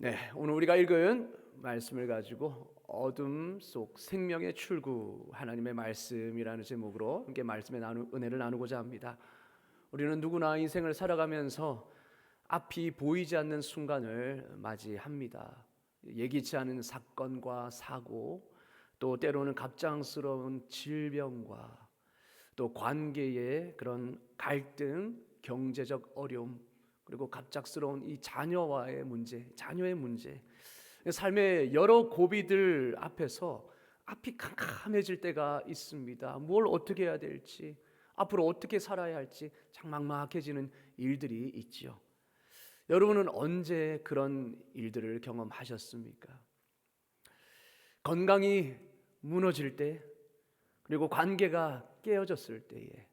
네, 오늘 우리가 읽은 말씀을 가지고 어둠 속 생명의 출구, 하나님의 말씀이라는 제목으로 함께 은혜를 나누고자 합니다. 우리는 누구나 인생을 살아가면서 앞이 보이지 않는 순간을 맞이합니다. 예기치 않은 사건과 사고, 또 때로는 갑작스러운 질병과 또 관계의 그런 갈등, 경제적 어려움, 그리고 갑작스러운 이 자녀의 문제, 삶의 여러 고비들 앞에서 앞이 캄캄해질 때가 있습니다. 뭘 어떻게 해야 될지, 앞으로 어떻게 살아야 할지 막막해지는 일들이 있지요. 여러분은 언제 그런 일들을 경험하셨습니까? 건강이 무너질 때, 그리고 관계가 깨어졌을 때에,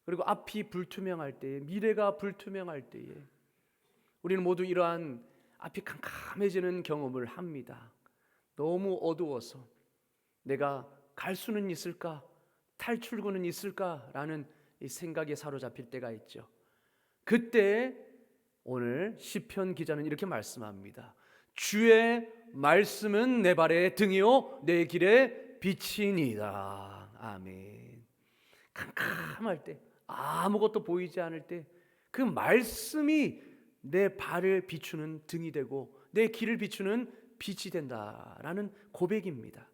그리고 앞이 불투명할 때에, 미래가 불투명할 때에 우리는 모두 이러한 앞이 캄캄해지는 경험을 합니다. 너무 어두워서 내가 갈 수는 있을까? 탈출구는 있을까? 라는 이 생각에 사로잡힐 때가 있죠. 그때 오늘 시편 기자는 이렇게 말씀합니다. 주의 말씀은 내 발의 등이요 내 길의 빛이니이다. 아멘. 캄캄할 때, 아무것도 보이지 않을 때 그 말씀이 내 발을 비추는 등이 되고 내 길을 비추는 빛이 된다라는 고백입니다.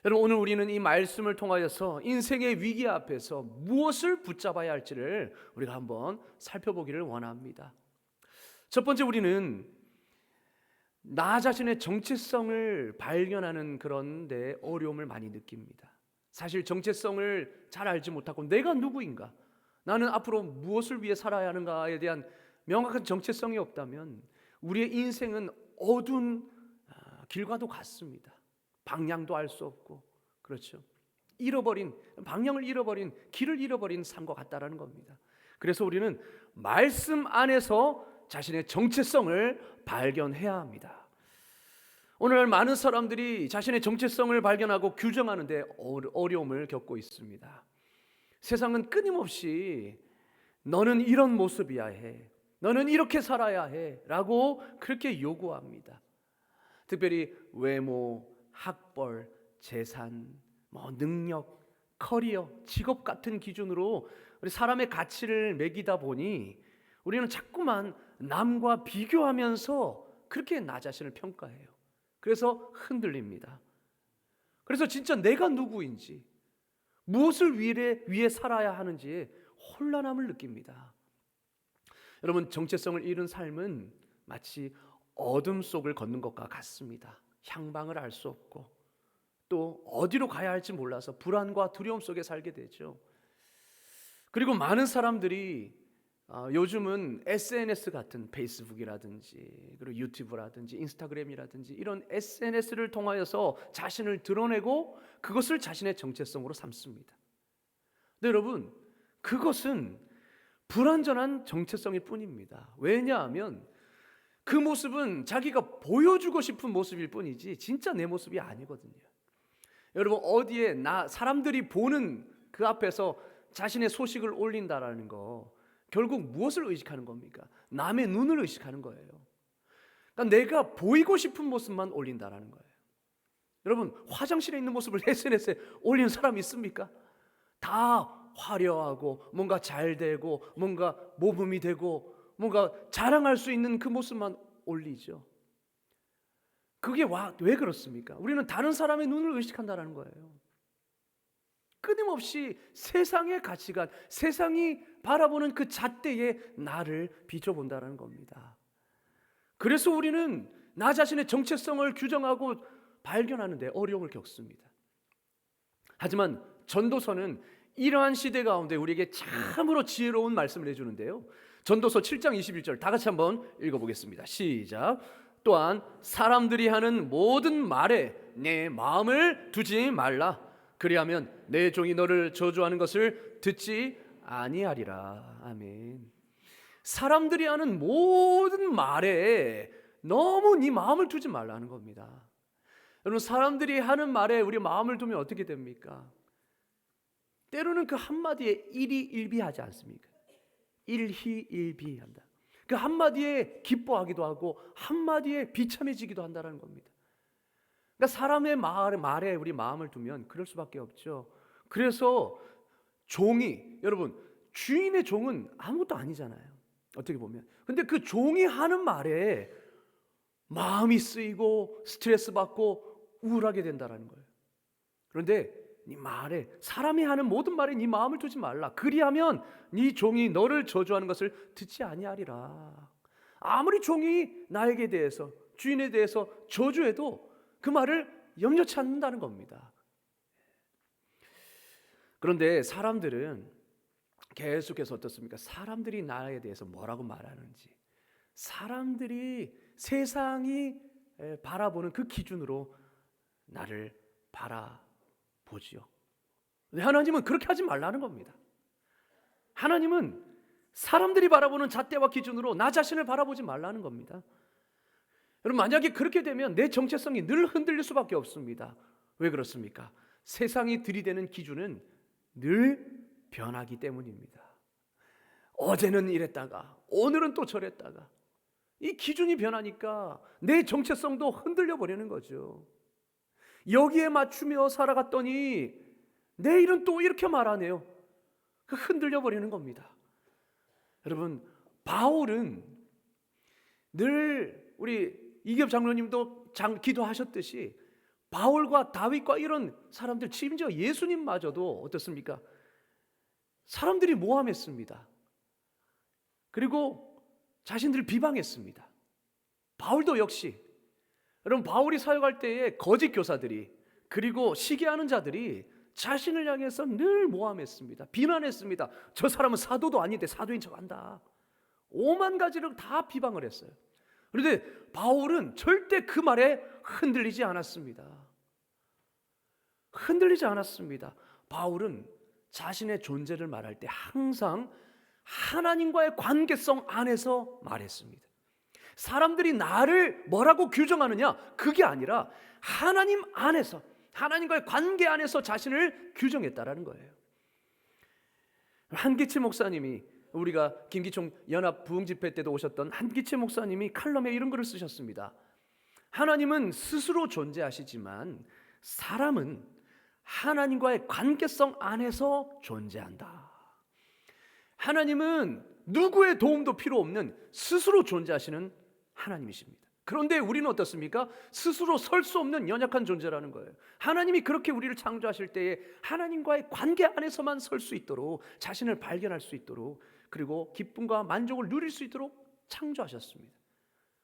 여러분, 오늘 우리는 이 말씀을 통하여서 인생의 위기 앞에서 무엇을 붙잡아야 할지를 우리가 한번 살펴보기를 원합니다. 첫 번째, 우리는 나 자신의 정체성을 발견하는 그런 데 어려움을 많이 느낍니다. 사실 정체성을 잘 알지 못하고 내가 누구인가, 나는 앞으로 무엇을 위해 살아야 하는가에 대한 명확한 정체성이 없다면 우리의 인생은 어두운 길과도 같습니다. 방향도 알 수 없고, 그렇죠. 방향을 잃어버린, 길을 잃어버린 삶과 같다라는 겁니다. 그래서 우리는 말씀 안에서 자신의 정체성을 발견해야 합니다. 오늘 많은 사람들이 자신의 정체성을 발견하고 규정하는데 어려움을 겪고 있습니다. 세상은 끊임없이 너는 이런 모습이야 해, 너는 이렇게 살아야 해 라고 그렇게 요구합니다. 특별히 외모, 학벌, 재산, 능력, 커리어, 직업 같은 기준으로 우리 사람의 가치를 매기다 보니 우리는 자꾸만 남과 비교하면서 그렇게 나 자신을 평가해요. 그래서 흔들립니다. 그래서 진짜 내가 누구인지, 무엇을 위해 살아야 하는지 혼란함을 느낍니다. 여러분, 정체성을 잃은 삶은 마치 어둠 속을 걷는 것과 같습니다. 향방을 알 수 없고 또 어디로 가야 할지 몰라서 불안과 두려움 속에 살게 되죠. 그리고 많은 사람들이 요즘은 SNS 같은 페이스북이라든지 그리고 유튜브라든지 인스타그램이라든지 이런 SNS를 통하여서 자신을 드러내고 그것을 자신의 정체성으로 삼습니다. 근데 여러분, 그것은 불완전한 정체성일 뿐입니다. 왜냐하면 그 모습은 자기가 보여주고 싶은 모습일 뿐이지 진짜 내 모습이 아니거든요. 여러분, 어디에 사람들이 보는 그 앞에서 자신의 소식을 올린다라는 거, 결국 무엇을 의식하는 겁니까? 남의 눈을 의식하는 거예요. 그러니까 내가 보이고 싶은 모습만 올린다라는 거예요. 여러분, 화장실에 있는 모습을 SNS에 올리는 사람 있습니까? 다 화려하고 뭔가 잘 되고 뭔가 모범이 되고 뭔가 자랑할 수 있는 그 모습만 올리죠. 그게 왜 그렇습니까? 우리는 다른 사람의 눈을 의식한다는 거예요. 끊임없이 세상의 가치관, 세상이 바라보는 그 잣대에 나를 비춰본다는 겁니다. 그래서 우리는 나 자신의 정체성을 규정하고 발견하는데 어려움을 겪습니다. 하지만 전도서는 이러한 시대 가운데 우리에게 참으로 지혜로운 말씀을 해주는데요. 전도서 7장 21절 다 같이 한번 읽어보겠습니다. 시작. 또한 사람들이 하는 모든 말에 내 마음을 두지 말라. 그리하면 내 종이 너를 저주하는 것을 듣지 아니하리라. 아멘. 사람들이 하는 모든 말에 너무 네 마음을 두지 말라는 겁니다. 여러분, 사람들이 하는 말에 우리 마음을 두면 어떻게 됩니까? 때로는 그 한마디에 일희일비하지 않습니까? 일희일비한다. 그 한마디에 기뻐하기도 하고 한마디에 비참해지기도 한다는 겁니다. 그러니까 사람의 말에 우리 마음을 두면 그럴 수밖에 없죠. 그래서 여러분, 주인의 종은 아무것도 아니잖아요, 어떻게 보면. 근데 그 종이 하는 말에 마음이 쓰이고 스트레스 받고 우울하게 된다는 거예요. 그런데 네 말에, 사람이 하는 모든 말에 네 마음을 두지 말라. 그리하면 네 종이 너를 저주하는 것을 듣지 아니하리라. 아무리 종이 나에게 대해서, 주인에 대해서 저주해도 그 말을 염려치 않는다는 겁니다. 그런데 사람들은 계속해서 어떻습니까? 사람들이 나에 대해서 뭐라고 말하는지, 사람들이, 세상이 바라보는 그 기준으로 나를 바라보지요. 근데 하나님은 그렇게 하지 말라는 겁니다. 하나님은 사람들이 바라보는 잣대와 기준으로 나 자신을 바라보지 말라는 겁니다. 여러분, 만약에 그렇게 되면 내 정체성이 늘 흔들릴 수밖에 없습니다. 왜 그렇습니까? 세상이 들이대는 기준은 늘 변하기 때문입니다. 어제는 이랬다가 오늘은 또 저랬다가, 이 기준이 변하니까 내 정체성도 흔들려 버리는 거죠. 여기에 맞추며 살아갔더니 내일은 또 이렇게 말하네요. 흔들려 버리는 겁니다. 여러분, 바울은 늘 우리 이겹 장로님도 기도하셨듯이 바울과 다윗과 이런 사람들, 심지어 예수님마저도 어떻습니까? 사람들이 모함했습니다. 그리고 자신들을 비방했습니다. 바울도 역시. 여러분, 바울이 사역할 때에 거짓 교사들이, 그리고 시기하는 자들이 자신을 향해서 늘 모함했습니다. 비난했습니다. 저 사람은 사도도 아닌데 사도인 척한다. 오만 가지를 다 비방을 했어요. 그런데 바울은 절대 그 말에 흔들리지 않았습니다. 흔들리지 않았습니다. 바울은 자신의 존재를 말할 때 항상 하나님과의 관계성 안에서 말했습니다. 사람들이 나를 뭐라고 규정하느냐, 그게 아니라 하나님 안에서, 하나님과의 관계 안에서 자신을 규정했다라는 거예요. 한기치 목사님이, 우리가 김기총 연합 부흥집회 때도 오셨던 한기치 목사님이 칼럼에 이런 글을 쓰셨습니다. 하나님은 스스로 존재하시지만 사람은 하나님과의 관계성 안에서 존재한다. 하나님은 누구의 도움도 필요 없는 스스로 존재하시는 하나님이십니다. 그런데 우리는 어떻습니까? 스스로 설 수 없는 연약한 존재라는 거예요. 하나님이 그렇게 우리를 창조하실 때에 하나님과의 관계 안에서만 설 수 있도록, 자신을 발견할 수 있도록, 그리고 기쁨과 만족을 누릴 수 있도록 창조하셨습니다.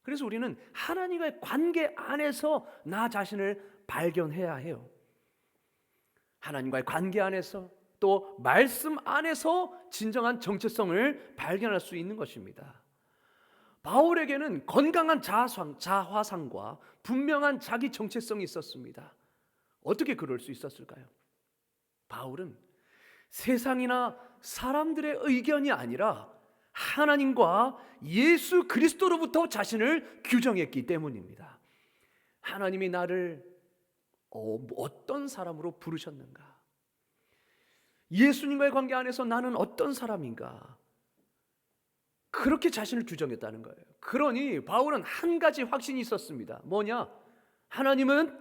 그래서 우리는 하나님과의 관계 안에서 나 자신을 발견해야 해요. 하나님과의 관계 안에서, 또 말씀 안에서 진정한 정체성을 발견할 수 있는 것입니다. 바울에게는 건강한 자화상과 분명한 자기 정체성이 있었습니다. 어떻게 그럴 수 있었을까요? 바울은 세상이나 사람들의 의견이 아니라 하나님과 예수 그리스도로부터 자신을 규정했기 때문입니다. 하나님이 나를 어떤 사람으로 부르셨는가? 예수님과의 관계 안에서 나는 어떤 사람인가? 그렇게 자신을 규정했다는 거예요. 그러니 바울은 한 가지 확신이 있었습니다. 뭐냐? 하나님은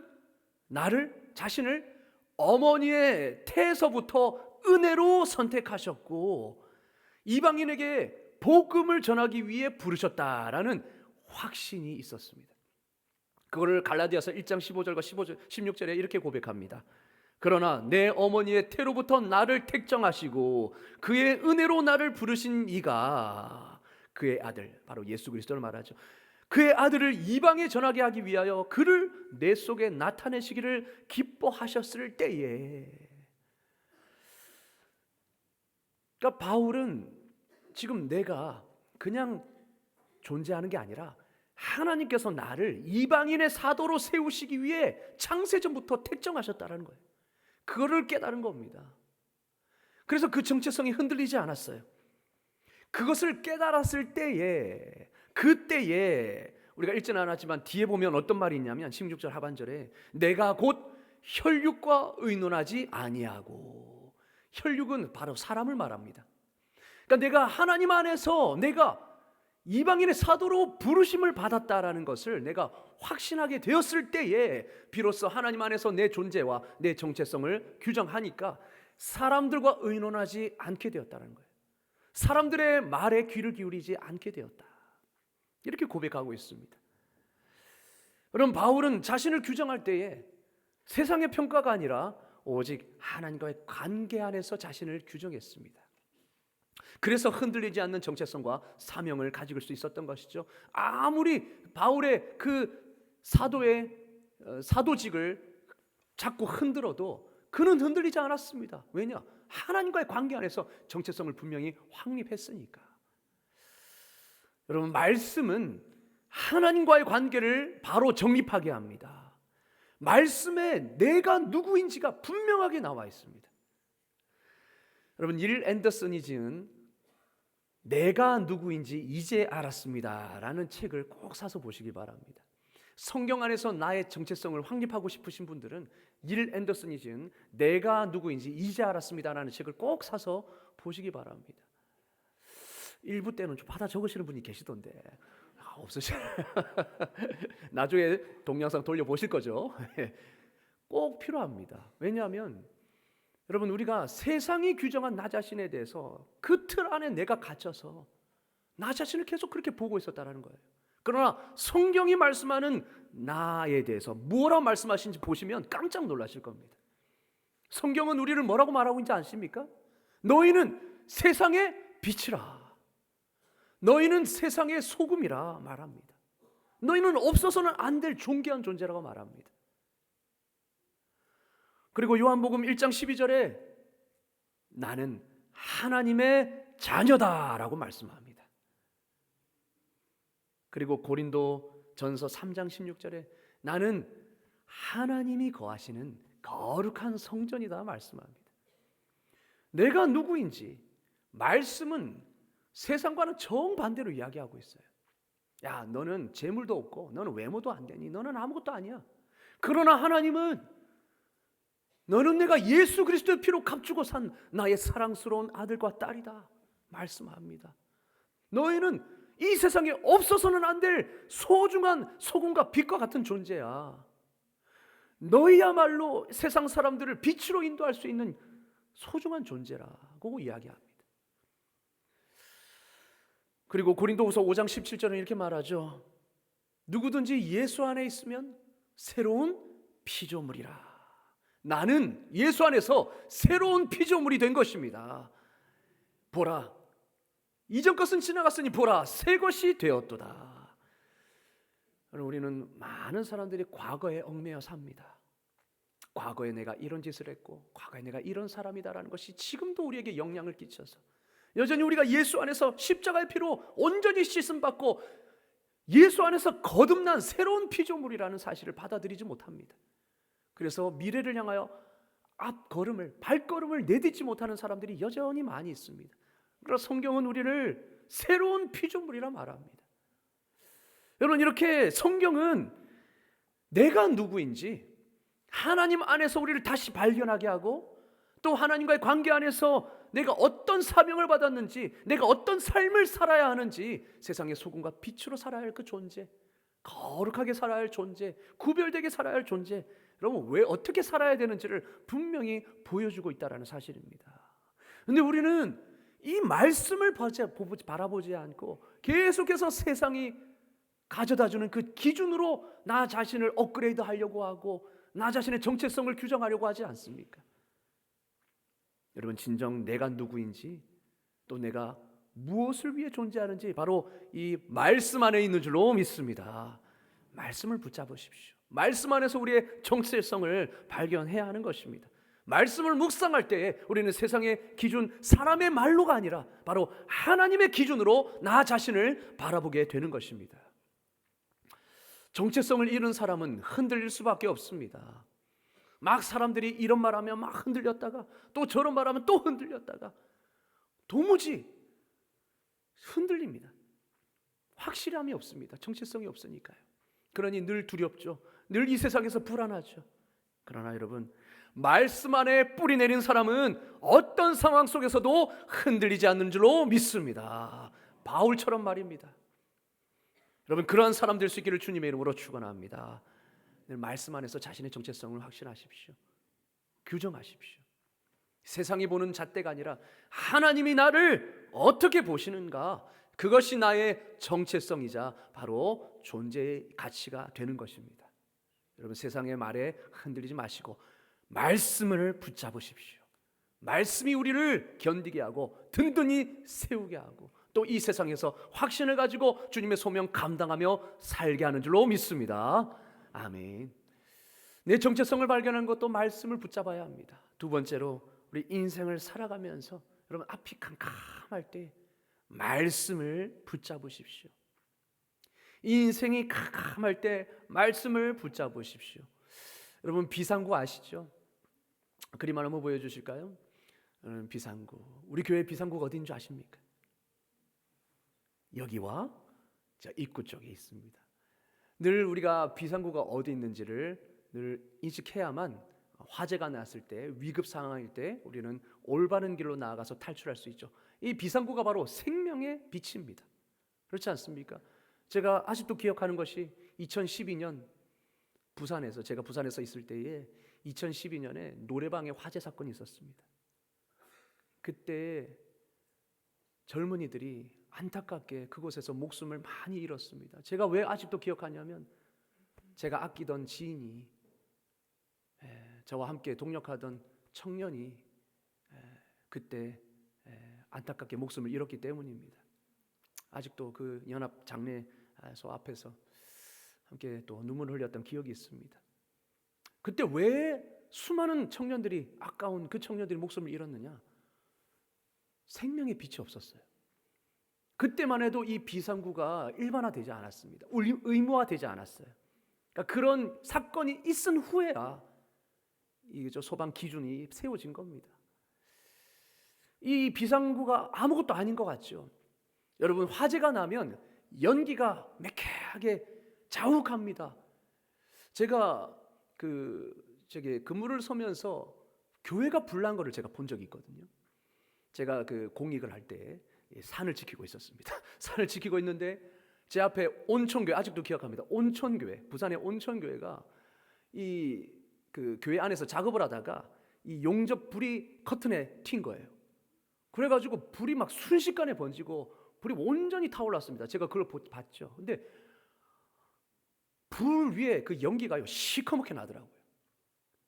자신을 어머니의 태에서부터 은혜로 선택하셨고 이방인에게 복음을 전하기 위해 부르셨다라는 확신이 있었습니다. 그거를 갈라디아서 1장 15절과 16절에 이렇게 고백합니다. 그러나 내 어머니의 태로부터 나를 택정하시고 그의 은혜로 나를 부르신 이가, 그의 아들, 바로 예수 그리스도를 말하죠. 그의 아들을 이방에 전하게 하기 위하여 그를 내 속에 나타내시기를 기뻐하셨을 때에. 그러니까 바울은 지금 내가 그냥 존재하는 게 아니라 하나님께서 나를 이방인의 사도로 세우시기 위해 창세전부터 택정하셨다는 거예요. 그거를 깨달은 겁니다. 그래서 그 정체성이 흔들리지 않았어요. 그것을 깨달았을 때에, 그때에 우리가 읽지는 않았지만 뒤에 보면 어떤 말이 있냐면 16절 하반절에 내가 곧 혈육과 의논하지 아니하고, 혈육은 바로 사람을 말합니다. 그러니까 내가 하나님 안에서 내가 이방인의 사도로 부르심을 받았다라는 것을 내가 확신하게 되었을 때에 비로소 하나님 안에서 내 존재와 내 정체성을 규정하니까 사람들과 의논하지 않게 되었다는 거예요. 사람들의 말에 귀를 기울이지 않게 되었다. 이렇게 고백하고 있습니다. 그럼 바울은 자신을 규정할 때에 세상의 평가가 아니라 오직 하나님과의 관계 안에서 자신을 규정했습니다. 그래서 흔들리지 않는 정체성과 사명을 가질 수 있었던 것이죠. 아무리 바울의 그 사도직을 자꾸 흔들어도 그는 흔들리지 않았습니다. 왜냐? 하나님과의 관계 안에서 정체성을 분명히 확립했으니까. 여러분, 말씀은 하나님과의 관계를 바로 정립하게 합니다. 말씀에 내가 누구인지가 분명하게 나와 있습니다. 여러분, 일 앤더슨이 지은 내가 누구인지 이제 알았습니다 라는 책을 꼭 사서 보시기 바랍니다. 성경 안에서 나의 정체성을 확립하고 싶으신 분들은 일 앤더슨이 지은 내가 누구인지 이제 알았습니다 라는 책을 꼭 사서 보시기 바랍니다. 일부 때는 좀 받아 적으시는 분이 계시던데 없으시나요? 나중에 동영상 돌려보실 거죠? 꼭 필요합니다. 왜냐하면 여러분, 우리가 세상이 규정한 나 자신에 대해서 그 틀 안에 내가 갇혀서 나 자신을 계속 그렇게 보고 있었다는 거예요. 그러나 성경이 말씀하는 나에 대해서 뭐라고 말씀하시는지 보시면 깜짝 놀라실 겁니다. 성경은 우리를 뭐라고 말하고 있는지 아십니까? 너희는 세상의 빛이라, 너희는 세상의 소금이라 말합니다. 너희는 없어서는 안 될 존귀한 존재라고 말합니다. 그리고 요한복음 1장 12절에 나는 하나님의 자녀다라고 말씀합니다. 그리고 고린도 전서 3장 16절에 나는 하나님이 거하시는 거룩한 성전이다 말씀합니다. 내가 누구인지 말씀은 세상과는 정반대로 이야기하고 있어요. 야, 너는 재물도 없고 너는 외모도 안 되니 너는 아무것도 아니야. 그러나 하나님은 너는 내가 예수 그리스도의 피로 값주고 산 나의 사랑스러운 아들과 딸이다 말씀합니다. 너희는 이 세상에 없어서는 안 될 소중한 소금과 빛과 같은 존재야. 너희야말로 세상 사람들을 빛으로 인도할 수 있는 소중한 존재라고 이야기합니다. 그리고 고린도후서 5장 17절은 이렇게 말하죠. 누구든지 예수 안에 있으면 새로운 피조물이라. 나는 예수 안에서 새로운 피조물이 된 것입니다. 보라, 이전 것은 지나갔으니 보라, 새 것이 되었도다. 우리는 많은 사람들이 과거에 얽매여 삽니다. 과거에 내가 이런 짓을 했고 과거에 내가 이런 사람이다라는 것이 지금도 우리에게 영향을 끼쳐서 여전히 우리가 예수 안에서 십자가의 피로 온전히 씻음받고 예수 안에서 거듭난 새로운 피조물이라는 사실을 받아들이지 못합니다. 그래서 미래를 향하여 발걸음을 내딛지 못하는 사람들이 여전히 많이 있습니다. 그러나 성경은 우리를 새로운 피조물이라 말합니다. 여러분, 이렇게 성경은 내가 누구인지 하나님 안에서 우리를 다시 발견하게 하고 또 하나님과의 관계 안에서 내가 어떤 사명을 받았는지, 내가 어떤 삶을 살아야 하는지, 세상의 소금과 빛으로 살아야 할 그 존재, 거룩하게 살아야 할 존재, 구별되게 살아야 할 존재, 여러분 왜 어떻게 살아야 되는지를 분명히 보여주고 있다는 사실입니다. 그런데 우리는 이 말씀을 바라보지 않고 계속해서 세상이 가져다주는 그 기준으로 나 자신을 업그레이드 하려고 하고 나 자신의 정체성을 규정하려고 하지 않습니까? 여러분, 진정 내가 누구인지 또 내가 무엇을 위해 존재하는지 바로 이 말씀 안에 있는 줄로 믿습니다. 말씀을 붙잡으십시오. 말씀 안에서 우리의 정체성을 발견해야 하는 것입니다. 말씀을 묵상할 때에 우리는 세상의 기준, 사람의 말로가 아니라 바로 하나님의 기준으로 나 자신을 바라보게 되는 것입니다. 정체성을 잃은 사람은 흔들릴 수밖에 없습니다. 막 사람들이 이런 말하면 막 흔들렸다가 또 저런 말하면 또 흔들렸다가 도무지 흔들립니다. 확실함이 없습니다. 정체성이 없으니까요. 그러니 늘 두렵죠. 늘 이 세상에서 불안하죠. 그러나 여러분, 말씀 안에 뿌리 내린 사람은 어떤 상황 속에서도 흔들리지 않는 줄로 믿습니다. 바울처럼 말입니다. 여러분, 그러한 사람 될 수 있기를 주님의 이름으로 축원합니다. 늘 말씀 안에서 자신의 정체성을 확신하십시오. 규정하십시오. 세상이 보는 잣대가 아니라 하나님이 나를 어떻게 보시는가, 그것이 나의 정체성이자 바로 존재의 가치가 되는 것입니다. 여러분, 세상의 말에 흔들리지 마시고 말씀을 붙잡으십시오. 말씀이 우리를 견디게 하고 든든히 세우게 하고 또 이 세상에서 확신을 가지고 주님의 소명 감당하며 살게 하는 줄로 믿습니다. 아멘. 내 정체성을 발견하는 것도 말씀을 붙잡아야 합니다. 두 번째로, 우리 인생을 살아가면서 여러분, 앞이 캄캄할 때 말씀을 붙잡으십시오. 인생이 캄캄할 때 말씀을 붙잡으십시오. 여러분, 비상구 아시죠? 그림 하나 한번 보여주실까요? 비상구. 우리 교회 비상구가 어디인 줄 아십니까? 여기와 자, 입구 쪽에 있습니다. 늘 우리가 비상구가 어디 있는지를 늘 인식해야만 화재가 났을 때, 위급 상황일 때 우리는 올바른 길로 나아가서 탈출할 수 있죠. 이 비상구가 바로 생명의 빛입니다. 그렇지 않습니까? 제가 아직도 기억하는 것이 2012년 부산에서, 제가 부산에서 있을 때에 2012년에 노래방에 화재 사건이 있었습니다. 그때 젊은이들이 안타깝게 그곳에서 목숨을 많이 잃었습니다. 제가 왜 아직도 기억하냐면, 제가 아끼던 지인이, 저와 함께 동역하던 청년이 그때 안타깝게 목숨을 잃었기 때문입니다. 아직도 그 연합 장례소 앞에서 함께 또 눈물을 흘렸던 기억이 있습니다. 그때 왜 수많은 청년들이, 아까운 그 청년들이 목숨을 잃었느냐? 생명의 빛이 없었어요. 그때만 해도 이 비상구가 일반화되지 않았습니다. 의무화되지 않았어요. 그러니까 그런 사건이 있은 후에야 이 소방 기준이 세워진 겁니다. 이 비상구가 아무것도 아닌 것 같죠. 여러분, 화재가 나면 연기가 매캐하게 자욱합니다. 제가 근무를 서면서 교회가 불난 거를 제가 본 적이 있거든요. 제가 공익을 할 때 산을 지키고 있었습니다. 산을 지키고 있는데 제 앞에 온천교회, 아직도 기억합니다. 온천교회, 부산의 온천교회가 그 교회 안에서 작업을 하다가 이 용접 불이 커튼에 튄 거예요. 그래가지고 불이 막 순식간에 번지고 불이 온전히 타올랐습니다. 제가 그걸 봤죠. 근데 불 위에 그 연기가 시커멓게 나더라고요.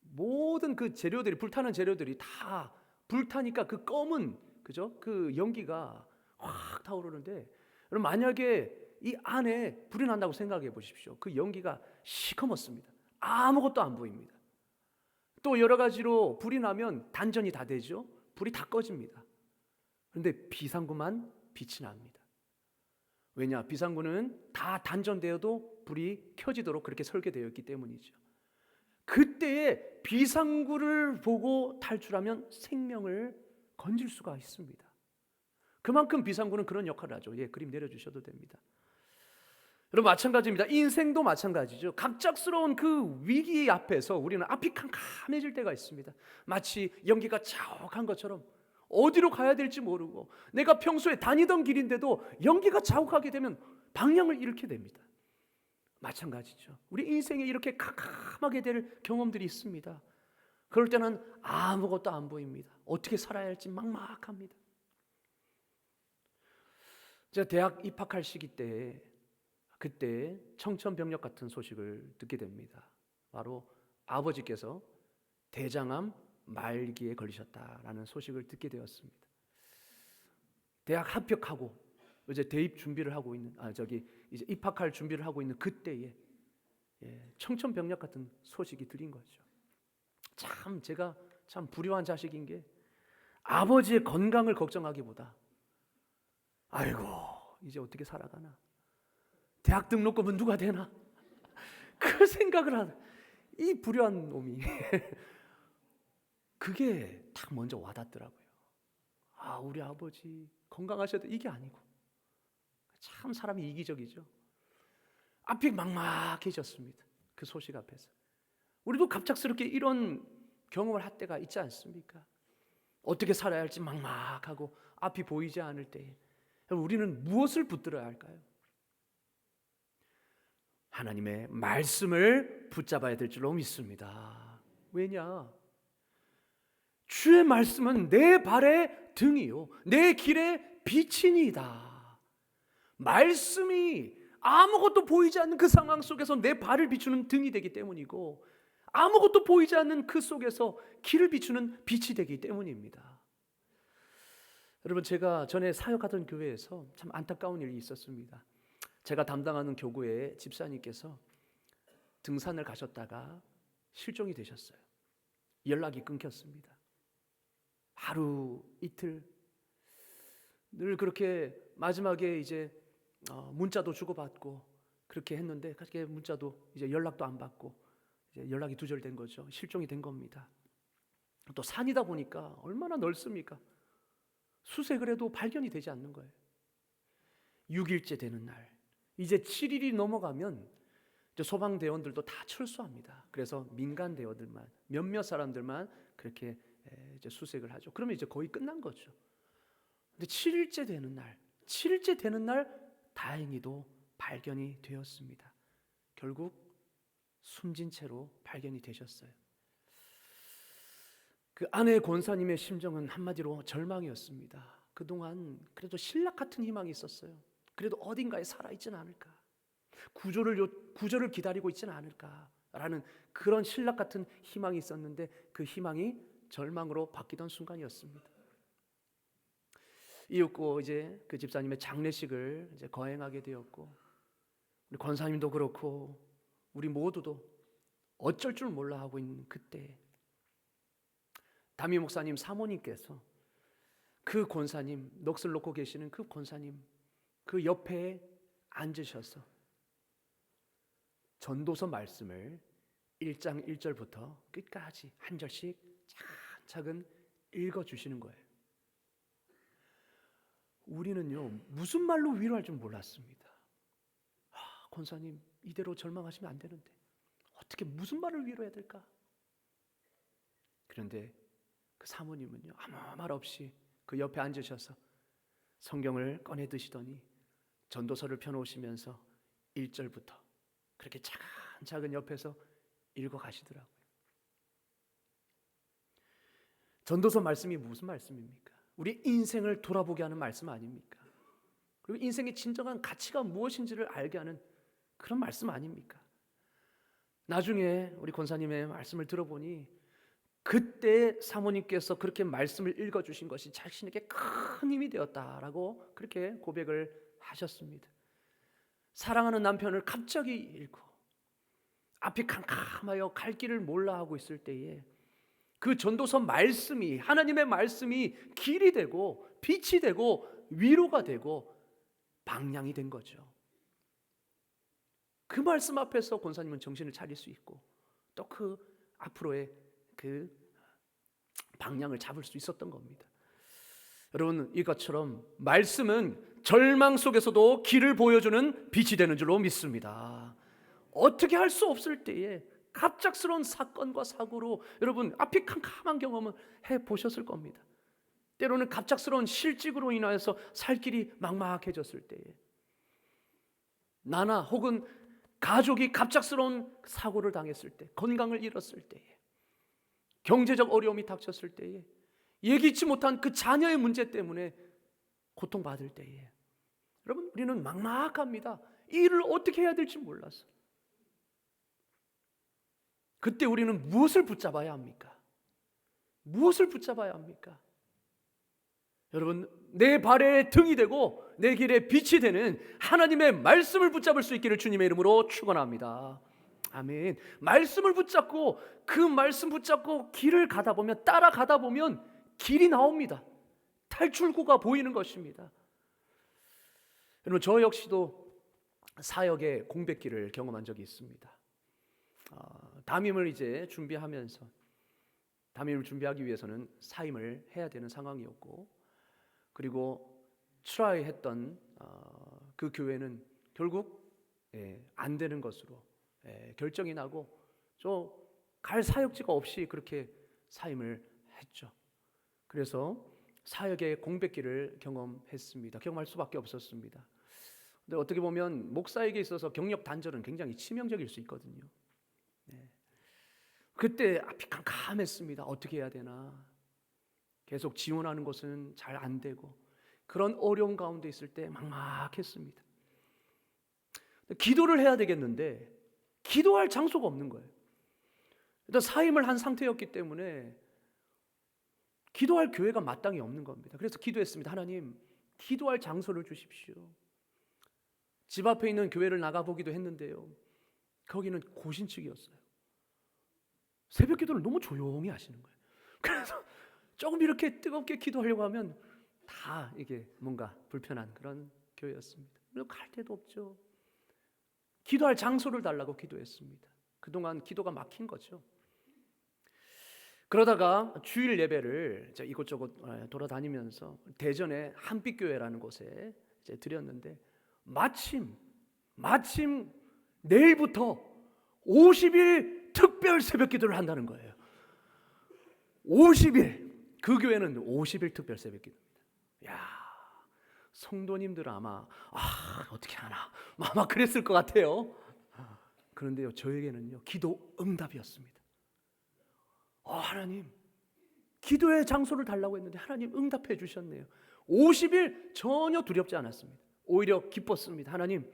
모든 그 재료들이, 불타는 재료들이 다 불타니까 그 검은, 그죠? 그 연기가 확 타오르는데, 여러분, 만약에 이 안에 불이 난다고 생각해 보십시오. 그 연기가 시커멓습니다. 아무것도 안 보입니다. 또 여러 가지로 불이 나면 단전이 다 되죠. 불이 다 꺼집니다. 그런데 비상구만 빛이 납니다. 왜냐? 비상구는 다 단전되어도 불이 켜지도록 그렇게 설계되어 있기 때문이죠. 그때에 비상구를 보고 탈출하면 생명을 건질 수가 있습니다. 그만큼 비상구는 그런 역할을 하죠. 그림 내려주셔도 됩니다. 여러분, 마찬가지입니다. 인생도 마찬가지죠. 갑작스러운 그 위기 앞에서 우리는 앞이 캄캄해질 때가 있습니다. 마치 연기가 자욱한 것처럼 어디로 가야 될지 모르고, 내가 평소에 다니던 길인데도 연기가 자욱하게 되면 방향을 잃게 됩니다. 마찬가지죠. 우리 인생에 이렇게 캄캄하게 될 경험들이 있습니다. 그럴 때는 아무것도 안 보입니다. 어떻게 살아야 할지 막막합니다. 제가 대학 입학할 시기 때, 그때 청천벽력 같은 소식을 듣게 됩니다. 바로 아버지께서 대장암 말기에 걸리셨다라는 소식을 듣게 되었습니다. 대학 합격하고 이제 대입 준비를 하고 있는, 이제 입학할 준비를 하고 있는 그때에 청천벽력 같은 소식이 들린 거죠. 참 제가 참 불효한 자식인 게, 아버지의 건강을 걱정하기보다 아이고 이제 어떻게 살아가나, 대학 등록금은 누가 되나, 그 생각을 하는 이 불효한 놈이 그게 딱 먼저 와닿더라고요. 아, 우리 아버지 건강하셔도 이게 아니고, 참 사람이 이기적이죠. 앞이 막막해졌습니다. 그 소식 앞에서. 우리도 갑작스럽게 이런 경험을 할 때가 있지 않습니까? 어떻게 살아야 할지 막막하고 앞이 보이지 않을 때 우리는 무엇을 붙들어야 할까요? 하나님의 말씀을 붙잡아야 될 줄로 믿습니다. 왜냐? 주의 말씀은 내 발의 등이요 내 길의 빛이니이다. 말씀이 아무것도 보이지 않는 그 상황 속에서 내 발을 비추는 등이 되기 때문이고, 아무것도 보이지 않는 그 속에서 길을 비추는 빛이 되기 때문입니다. 여러분, 제가 전에 사역하던 교회에서 참 안타까운 일이 있었습니다. 제가 담당하는 교구의 집사님께서 등산을 가셨다가 실종이 되셨어요. 연락이 끊겼습니다. 하루 이틀 늘 그렇게 마지막에 이제 문자도 주고받고 그렇게 했는데, 그렇게 문자도 이제 연락도 안 받고 이제 연락이 두절된 거죠. 실종이 된 겁니다. 또 산이다 보니까 얼마나 넓습니까? 수색을 해도 발견이 되지 않는 거예요. 6일째 되는 날, 이제 7일이 넘어가면 이제 소방대원들도 다 철수합니다. 그래서 민간 대원들만, 몇몇 사람들만 그렇게 이제 수색을 하죠. 그러면 이제 거의 끝난 거죠. 근데 7일째 되는 날 다행히도 발견이 되었습니다. 결국 숨진 채로 발견이 되셨어요. 그 아내 권사님의 심정은 한마디로 절망이었습니다. 그동안 그래도 신락 같은 희망이 있었어요. 그래도 어딘가에 살아있지는 않을까, 구조를 기다리고 있지는 않을까라는 그런 신락 같은 희망이 있었는데, 그 희망이 절망으로 바뀌던 순간이었습니다. 이윽고 이제 그 집사님의 장례식을 이제 거행하게 되었고, 우리 권사님도 그렇고 우리 모두도 어쩔 줄 몰라 하고 있는 그때, 담임 목사님 사모님께서 그 권사님, 넋을 놓고 계시는 그 권사님 그 옆에 앉으셔서 전도서 말씀을 1장 1절부터 끝까지 한 절씩 차근차근 읽어주시는 거예요. 우리는요, 무슨 말로 위로할 줄 몰랐습니다. 권사님, 이대로 절망하시면 안 되는데 어떻게 무슨 말을 위로해야 될까? 그런데 그 사모님은요, 아무 말 없이 그 옆에 앉으셔서 성경을 꺼내 드시더니 전도서를 펴놓으시면서 1절부터 그렇게 차근차근 옆에서 읽어 가시더라고요. 전도서 말씀이 무슨 말씀입니까? 우리 인생을 돌아보게 하는 말씀 아닙니까? 그리고 인생의 진정한 가치가 무엇인지를 알게 하는 그런 말씀 아닙니까? 나중에 우리 권사님의 말씀을 들어보니 그때 사모님께서 그렇게 말씀을 읽어주신 것이 자신에게 큰 힘이 되었다라고 그렇게 고백을 하셨습니다. 사랑하는 남편을 갑자기 잃고 앞이 캄캄하여 갈 길을 몰라 하고 있을 때에 그 전도서 말씀이, 하나님의 말씀이 길이 되고 빛이 되고 위로가 되고 방향이 된 거죠. 그 말씀 앞에서 권사님은 정신을 차릴 수 있고 또 그 앞으로의 그 방향을 잡을 수 있었던 겁니다. 여러분, 이것처럼 말씀은 절망 속에서도 길을 보여주는 빛이 되는 줄로 믿습니다. 어떻게 할 수 없을 때에 갑작스러운 사건과 사고로 여러분 앞이 캄캄한 경험을 해보셨을 겁니다. 때로는 갑작스러운 실직으로 인하여서 살 길이 막막해졌을 때에, 나나 혹은 가족이 갑작스러운 사고를 당했을 때, 건강을 잃었을 때에, 경제적 어려움이 닥쳤을 때에, 예기치 못한 그 자녀의 문제 때문에 고통받을 때에, 여러분 우리는 막막합니다. 이 일을 어떻게 해야 될지 몰라서. 그때 우리는 무엇을 붙잡아야 합니까? 무엇을 붙잡아야 합니까? 여러분, 내 발의 등이 되고 내 길의 빛이 되는 하나님의 말씀을 붙잡을 수 있기를 주님의 이름으로 축원합니다. 아멘. 말씀을 붙잡고 그 말씀 붙잡고 길을 가다 보면, 따라가다 보면 길이 나옵니다. 탈출구가 보이는 것입니다. 여러분, 저 역시도 사역의 공백기를 경험한 적이 있습니다. 담임을 이제 준비하면서, 담임을 준비하기 위해서는 사임을 해야 되는 상황이었고, 그리고 트라이 했던 그 교회는 결국 안 되는 것으로 결정이 나고 저 갈 사역지가 없이 그렇게 사임을 했죠. 그래서 사역의 공백기를 경험했습니다. 경험할 수밖에 없었습니다. 근데 어떻게 보면 목사에게 있어서 경력 단절은 굉장히 치명적일 수 있거든요. 그때 앞이 캄캄했습니다. 어떻게 해야 되나. 계속 지원하는 것은 잘 안 되고 그런 어려운 가운데 있을 때 막막했습니다. 기도를 해야 되겠는데 기도할 장소가 없는 거예요. 일단 사임을 한 상태였기 때문에 기도할 교회가 마땅히 없는 겁니다. 그래서 기도했습니다. 하나님, 기도할 장소를 주십시오. 집 앞에 있는 교회를 나가보기도 했는데요, 거기는 고신측이었어요. 새벽 기도를 너무 조용히 하시는 거예요. 그래서 조금 이렇게 뜨겁게 기도하려고 하면 다 이게 뭔가 불편한 그런 교회였습니다. 그래서 갈 데도 없죠. 기도할 장소를 달라고 기도했습니다. 그동안 기도가 막힌 거죠. 그러다가 주일 예배를 이곳저곳 돌아다니면서 대전의 한빛교회라는 곳에 이제 드렸는데 마침 내일부터 50일 특별 새벽 기도를 한다는 거예요. 50일. 그 교회는 50일 특별 새벽 기도입니다. 야, 성도님들은 아마 어떻게 하나 아마 그랬을 것 같아요. 그런데요, 저에게는요 기도 응답이었습니다. 하나님, 기도의 장소를 달라고 했는데 하나님 응답해 주셨네요. 50일 전혀 두렵지 않았습니다. 오히려 기뻤습니다. 하나님,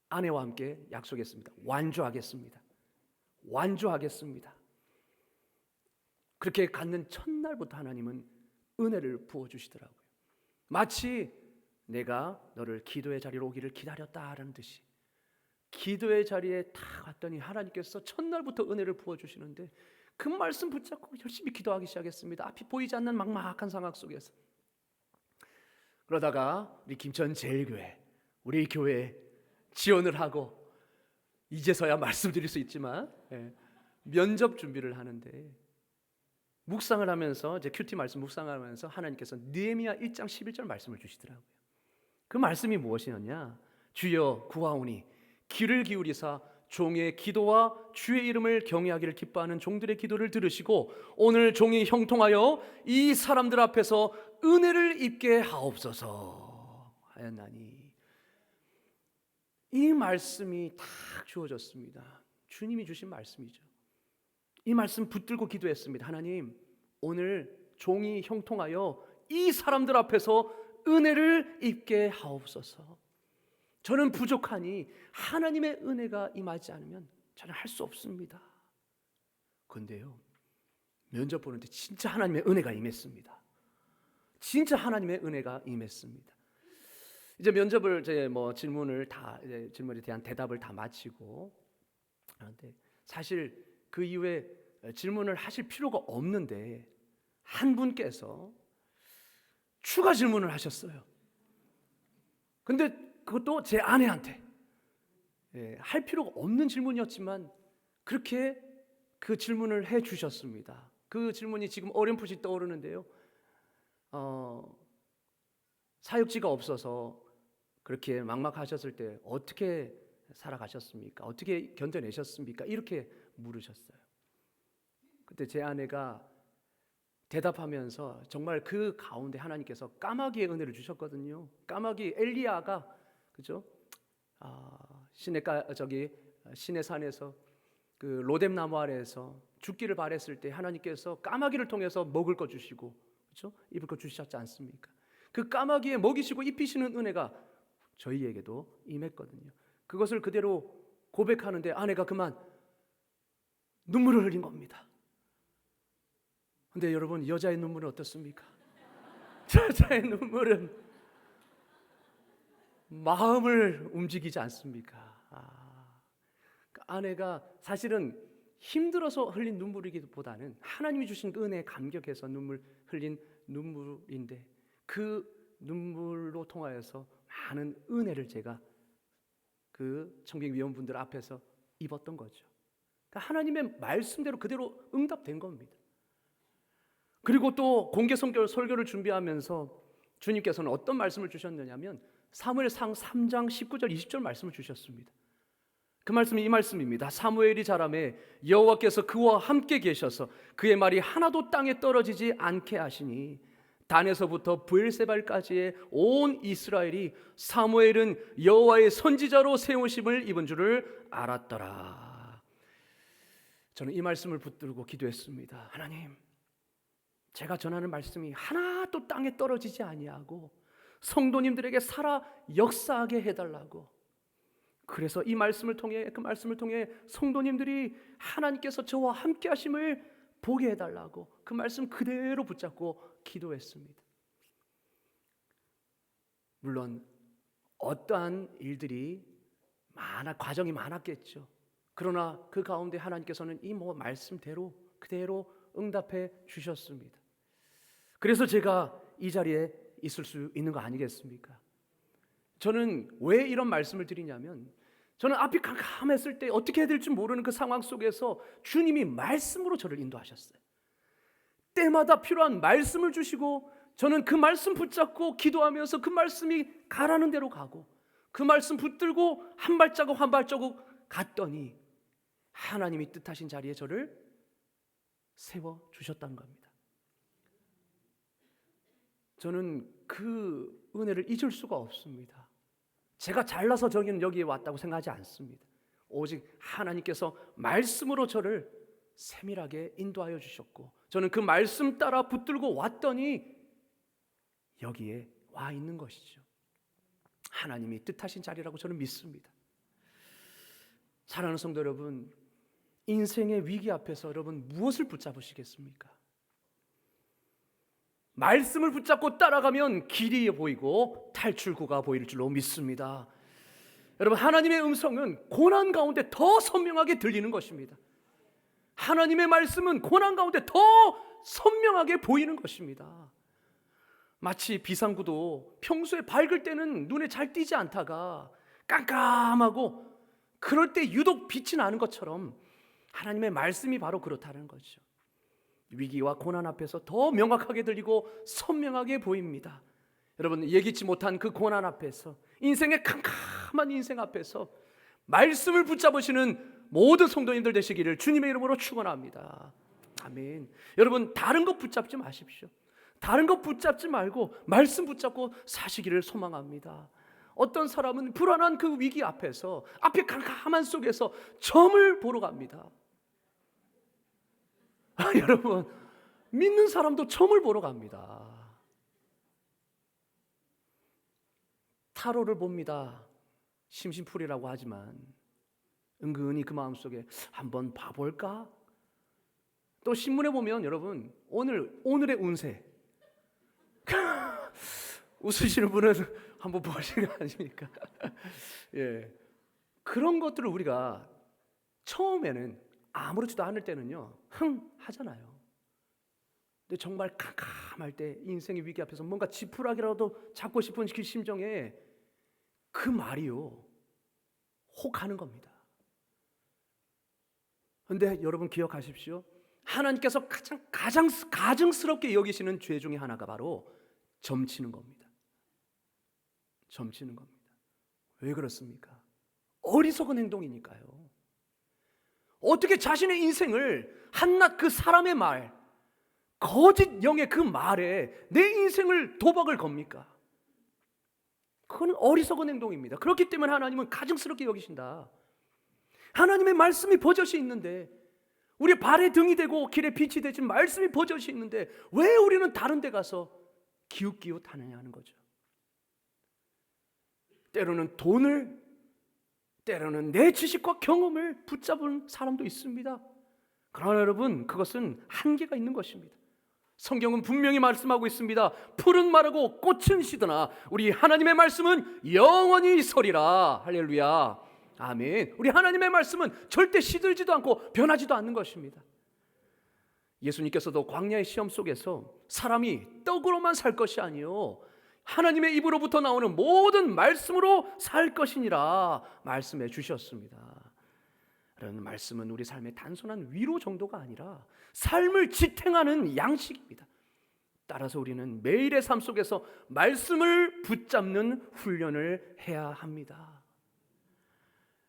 아내와 함께 약속했습니다. 완주하겠습니다. 그렇게 갖는 첫날부터 하나님은 은혜를 부어주시더라고요. 마치 내가 너를 기도의 자리로 오기를 기다렸다라는 듯이 기도의 자리에 딱 왔더니 하나님께서 첫날부터 은혜를 부어주시는데 그 말씀 붙잡고 열심히 기도하기 시작했습니다. 앞이 보이지 않는 막막한 상황 속에서. 그러다가 우리 김천 제일교회, 우리 교회에 지원을 하고 이제서야 말씀드릴 수 있지만 면접 준비를 하는데 묵상을 하면서 이제 큐티 말씀 묵상을 하면서 하나님께서 느헤미야 1장 11절 말씀을 주시더라고요. 그 말씀이 무엇이었냐? 주여 구하오니 귀를 기울이사 종의 기도와 주의 이름을 경외하기를 기뻐하는 종들의 기도를 들으시고 오늘 종이 형통하여 이 사람들 앞에서 은혜를 입게 하옵소서 하였나니. 이 말씀이 딱 주어졌습니다. 주님이 주신 말씀이죠. 이 말씀 붙들고 기도했습니다. 하나님, 오늘 종이 형통하여 이 사람들 앞에서 은혜를 입게 하옵소서. 저는 부족하니 하나님의 은혜가 임하지 않으면 저는 할 수 없습니다. 그런데요, 면접 보는데 진짜 하나님의 은혜가 임했습니다. 진짜 하나님의 은혜가 임했습니다. 이제 면접을 질문에 대한 대답을 다 마치고 그런데 사실 그 이후에 질문을 하실 필요가 없는데 한 분께서 추가 질문을 하셨어요. 근데 그것도 제 아내한테 할 필요가 없는 질문이었지만 그렇게 그 질문을 해 주셨습니다. 그 질문이 지금 어렴풋이 떠오르는데요. 사역지가 없어서 그렇게 막막하셨을 때 어떻게 살아가셨습니까? 어떻게 견뎌내셨습니까? 이렇게 물으셨어요. 그때 제 아내가 대답하면서 정말 그 가운데 하나님께서 까마귀의 은혜를 주셨거든요. 까마귀 엘리야가 그죠? 시내 산에서 그 로뎀 나무 아래에서 죽기를 바랬을 때 하나님께서 까마귀를 통해서 먹을 거 주시고 그죠? 입을 거 주셨지 않습니까? 그 까마귀에 먹이시고 입히시는 은혜가 저희에게도 임했거든요. 그것을 그대로 고백하는데 아내가 그만 눈물을 흘린 겁니다. 근데 여러분, 여자의 눈물은 어떻습니까? 여자의 눈물은 마음을 움직이지 않습니까? 아내가 사실은 힘들어서 흘린 눈물이기보다는 하나님이 주신 그 은혜에 감격해서 흘린 눈물인데 그 눈물로 통하여서 많은 은혜를 제가 그 청빙위원분들 앞에서 입었던 거죠. 그러니까 하나님의 말씀대로 그대로 응답된 겁니다. 그리고 또 공개 설교를 준비하면서 주님께서는 어떤 말씀을 주셨느냐면 사무엘상 3장 19절 20절 말씀을 주셨습니다. 그 말씀이 이 말씀입니다. 사무엘이 자라매 여호와께서 그와 함께 계셔서 그의 말이 하나도 땅에 떨어지지 않게 하시니 단에서부터 브엘세발까지의 온 이스라엘이 사무엘은 여호와의 선지자로 세우심을 입은 줄을 알았더라. 저는 이 말씀을 붙들고 기도했습니다. 하나님, 제가 전하는 말씀이 하나도 땅에 떨어지지 아니하고 성도님들에게 살아 역사하게 해달라고. 그래서 이 말씀을 통해, 그 말씀을 통해 성도님들이 하나님께서 저와 함께 하심을 보게 해달라고 그 말씀 그대로 붙잡고 기도했습니다. 물론 어떠한 일들이 과정이 많았겠죠. 그러나 그 가운데 하나님께서는 이 말씀대로 그대로 응답해 주셨습니다. 그래서 제가 이 자리에 있을 수 있는 거 아니겠습니까? 저는 왜 이런 말씀을 드리냐면, 저는 앞이 캄캄했을 때 어떻게 해야 될지 모르는 그 상황 속에서 주님이 말씀으로 저를 인도하셨어요. 때마다 필요한 말씀을 주시고 저는 그 말씀 붙잡고 기도하면서 그 말씀이 가라는 대로 가고 그 말씀 붙들고 한 발자국 한 발자국 갔더니 하나님이 뜻하신 자리에 저를 세워주셨다는 겁니다. 저는 그 은혜를 잊을 수가 없습니다. 제가 잘나서 저기는 여기에 왔다고 생각하지 않습니다. 오직 하나님께서 말씀으로 저를 세밀하게 인도하여 주셨고 저는 그 말씀 따라 붙들고 왔더니 여기에 와 있는 것이죠. 하나님이 뜻하신 자리라고 저는 믿습니다. 사랑하는 성도 여러분, 인생의 위기 앞에서 여러분 무엇을 붙잡으시겠습니까? 말씀을 붙잡고 따라가면 길이 보이고 탈출구가 보일 줄로 믿습니다. 여러분, 하나님의 음성은 고난 가운데 더 선명하게 들리는 것입니다. 하나님의 말씀은 고난 가운데 더 선명하게 보이는 것입니다. 마치 비상구도 평소에 밝을 때는 눈에 잘 띄지 않다가 깜깜하고 그럴 때 유독 빛이 나는 것처럼 하나님의 말씀이 바로 그렇다는 거죠. 위기와 고난 앞에서 더 명확하게 들리고 선명하게 보입니다. 여러분, 예기치 못한 그 고난 앞에서, 인생의 캄캄한 인생 앞에서 말씀을 붙잡으시는 모든 성도님들 되시기를 주님의 이름으로 축원합니다. 아멘. 여러분, 다른 것 붙잡지 마십시오. 다른 것 붙잡지 말고 말씀 붙잡고 사시기를 소망합니다. 어떤 사람은 불안한 그 위기 앞에서, 앞에 캄캄한 속에서 점을 보러 갑니다. 여러분, 믿는 사람도 점을 보러 갑니다. 타로를 봅니다. 심심풀이라고 하지만 은근히 그 마음속에 한번 봐볼까? 또 신문에 보면 여러분 오늘의 운세 웃으시는 분은 한번 보시는 거 아닙니까? 예, 그런 것들을 우리가 처음에는 아무렇지도 않을 때는요 하잖아요. 근데 정말 캄캄할 때, 인생의 위기 앞에서 뭔가 지푸라기라도 잡고 싶은 그 심정에 그 말이요 혹하는 겁니다. 그런데 여러분 기억하십시오. 하나님께서 가장 가증스럽게 여기시는 죄 중에 하나가 바로 점치는 겁니다. 점치는 겁니다. 왜 그렇습니까? 어리석은 행동이니까요. 어떻게 자신의 인생을 한낱 그 사람의 말, 거짓 영의 그 말에 내 인생을 도박을 겁니까? 그건 어리석은 행동입니다. 그렇기 때문에 하나님은 가증스럽게 여기신다. 하나님의 말씀이 버젓이 있는데, 우리 발에 등이 되고 길에 빛이 되신 말씀이 버젓이 있는데 왜 우리는 다른 데 가서 기웃기웃하느냐 하는 거죠. 때로는 돈을, 때로는 내 지식과 경험을 붙잡은 사람도 있습니다. 그러나 여러분, 그것은 한계가 있는 것입니다. 성경은 분명히 말씀하고 있습니다. 풀은 마르고 꽃은 시드나 우리 하나님의 말씀은 영원히 서리라. 할렐루야, 아멘. 우리 하나님의 말씀은 절대 시들지도 않고 변하지도 않는 것입니다. 예수님께서도 광야의 시험 속에서 사람이 떡으로만 살 것이 아니요 하나님의 입으로부터 나오는 모든 말씀으로 살 것이니라 말씀해 주셨습니다. 그런 말씀은 우리 삶의 단순한 위로 정도가 아니라 삶을 지탱하는 양식입니다. 따라서 우리는 매일의 삶 속에서 말씀을 붙잡는 훈련을 해야 합니다.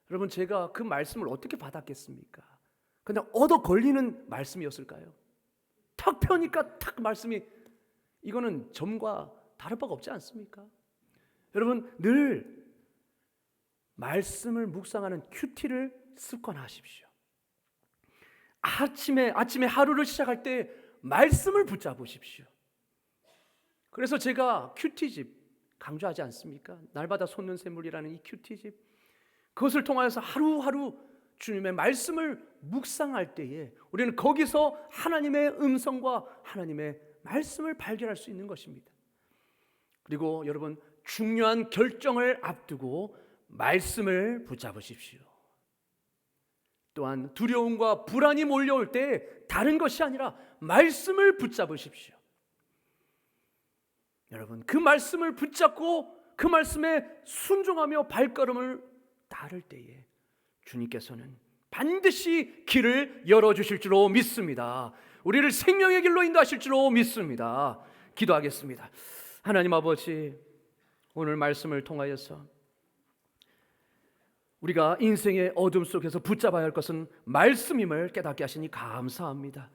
여러분, 제가 그 말씀을 어떻게 받았겠습니까? 그냥 얻어 걸리는 말씀이었을까요? 탁 펴니까 탁 말씀이 이거는 점과 다를 바가 없지 않습니까? 여러분, 늘 말씀을 묵상하는 큐티를 습관하십시오. 아침에 하루를 시작할 때 말씀을 붙잡으십시오. 그래서 제가 큐티집 강조하지 않습니까? 날마다 솟는 샘물이라는 이 큐티집, 그것을 통하여서 하루하루 주님의 말씀을 묵상할 때에 우리는 거기서 하나님의 음성과 하나님의 말씀을 발견할 수 있는 것입니다. 그리고 여러분, 중요한 결정을 앞두고 말씀을 붙잡으십시오. 또한 두려움과 불안이 몰려올 때 다른 것이 아니라 말씀을 붙잡으십시오. 여러분, 그 말씀을 붙잡고 그 말씀에 순종하며 발걸음을 따를 때에 주님께서는 반드시 길을 열어주실 줄로 믿습니다. 우리를 생명의 길로 인도하실 줄로 믿습니다. 기도하겠습니다. 하나님 아버지, 오늘 말씀을 통하여서 우리가 인생의 어둠 속에서 붙잡아야 할 것은 말씀임을 깨닫게 하시니 감사합니다.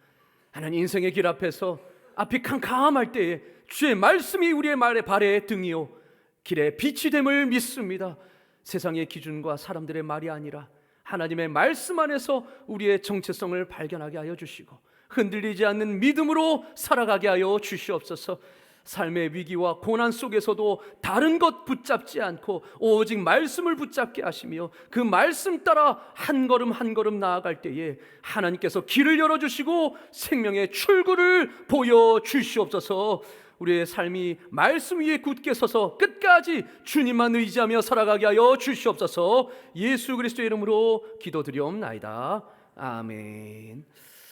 하나님, 인생의 길 앞에서 앞이 캄캄할 때에 주의 말씀이 우리의 발의 등이요 길의 빛이 됨을 믿습니다. 세상의 기준과 사람들의 말이 아니라 하나님의 말씀 안에서 우리의 정체성을 발견하게 하여 주시고 흔들리지 않는 믿음으로 살아가게 하여 주시옵소서. 삶의 위기와 고난 속에서도 다른 것 붙잡지 않고 오직 말씀을 붙잡게 하시며 그 말씀 따라 한 걸음 한 걸음 나아갈 때에 하나님께서 길을 열어주시고 생명의 출구를 보여주시옵소서. 우리의 삶이 말씀 위에 굳게 서서 끝까지 주님만 의지하며 살아가게 하여 주시옵소서. 예수 그리스도의 이름으로 기도드리옵나이다. 아멘.